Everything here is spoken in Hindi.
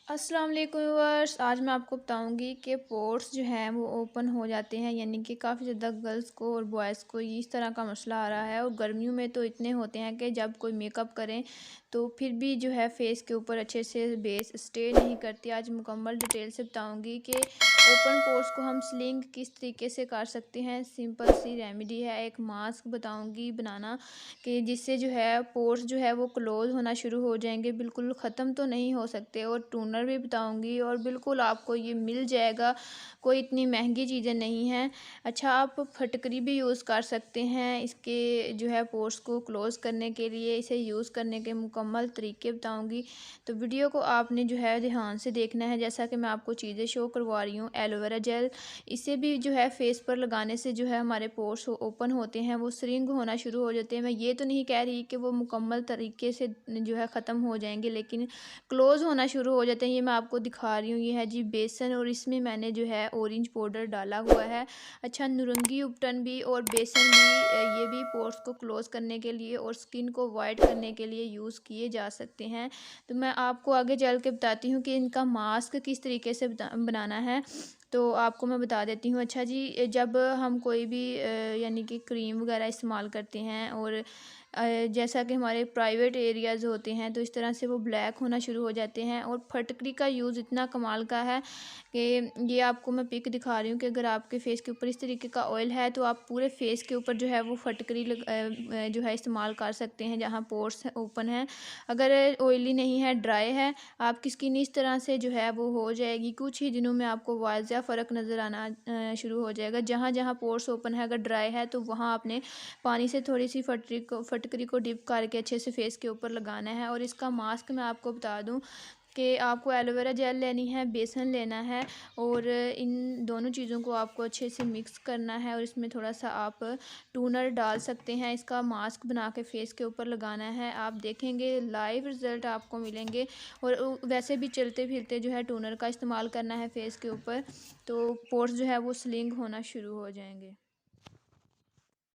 अस्सलाम वालेकुम व्यूअर्स। आज मैं आपको बताऊंगी कि पोर्स जो हैं वो ओपन हो जाते हैं, यानी कि काफ़ी ज़्यादा गर्ल्स को और बॉयज़ को इस तरह का मसला आ रहा है। और गर्मियों में तो इतने होते हैं कि जब कोई मेकअप करें तो फिर भी जो है फेस के ऊपर अच्छे से बेस स्टे नहीं करती। आज मुकम्मल डिटेल से बताऊंगी कि ओपन पोर्स को हम स्लिंग किस तरीके से कर सकते हैं। सिंपल सी रेमेडी है, एक मास्क बताऊंगी बनाना कि जिससे जो है पोर्स जो है वो क्लोज़ होना शुरू हो जाएंगे, बिल्कुल ख़त्म तो नहीं हो सकते। और टोनर भी बताऊंगी और बिल्कुल आपको ये मिल जाएगा, कोई इतनी महंगी चीज़ें नहीं हैं। अच्छा, आप फटकरी भी यूज़ कर सकते हैं इसके जो है पोर्स को क्लोज़ करने के लिए। इसे यूज़ करने के मुकम्मल तरीके बताऊंगी, तो वीडियो को आपने जो है ध्यान से देखना है। जैसा कि मैं आपको चीज़ें शो करवा रही हूँ, एलोवेरा जेल, इसे भी जो है फेस पर लगाने से जो है हमारे पोर्स ओपन होते हैं, वो श्रिंक होना शुरू हो जाते हैं। मैं ये तो नहीं कह रही कि वो मुकम्मल तरीके से जो है ख़त्म हो जाएंगे, लेकिन क्लोज़ होना शुरू हो जाते हैं। ये मैं आपको दिखा रही हूँ, ये है जी बेसन, और इसमें मैंने जो है ऑरेंज पाउडर डाला हुआ है। अच्छा, नुरंगी उपटन भी और बेसन भी ये भी पोर्स को क्लोज़ करने के लिए और स्किन को वाइट करने के लिए यूज़ किए जा सकते हैं। तो मैं आपको आगे चल के बताती हूँ कि इनका मास्क किस तरीके से बनाना है। तो आपको मैं बता देती हूँ। अच्छा जी, जब हम कोई भी यानी कि क्रीम वगैरह इस्तेमाल करते हैं और जैसा कि हमारे प्राइवेट एरियाज़ होते हैं, तो इस तरह से वो ब्लैक होना शुरू हो जाते हैं। और फटकरी का यूज़ इतना कमाल का है कि ये आपको मैं पिक दिखा रही हूँ कि अगर आपके फेस के ऊपर इस तरीके का ऑयल है तो आप पूरे फेस के ऊपर जो है वो फटकरी जो है इस्तेमाल कर सकते हैं जहाँ पोर्स ओपन है। अगर ऑयली नहीं है, ड्राई है, आपकी स्किन इस तरह से जो है वो हो जाएगी। कुछ ही दिनों में आपको वाज़िया फ़र्क नज़र आना शुरू हो जाएगा। जहाँ जहाँ पोर्स ओपन है, अगर ड्राई है तो वहाँ आपने पानी से थोड़ी सी फटकरी को डिप करके अच्छे से फेस के ऊपर लगाना है। और इसका मास्क मैं आपको बता दूं कि आपको एलोवेरा जेल लेनी है, बेसन लेना है, और इन दोनों चीज़ों को आपको अच्छे से मिक्स करना है। और इसमें थोड़ा सा आप टूनर डाल सकते हैं। इसका मास्क बना के फेस के ऊपर लगाना है, आप देखेंगे लाइव रिज़ल्ट आपको मिलेंगे। और वैसे भी चलते फिरते जो है टूनर का इस्तेमाल करना है फेस के ऊपर, तो पोर्स जो है वो स्लिंग होना शुरू हो जाएंगे।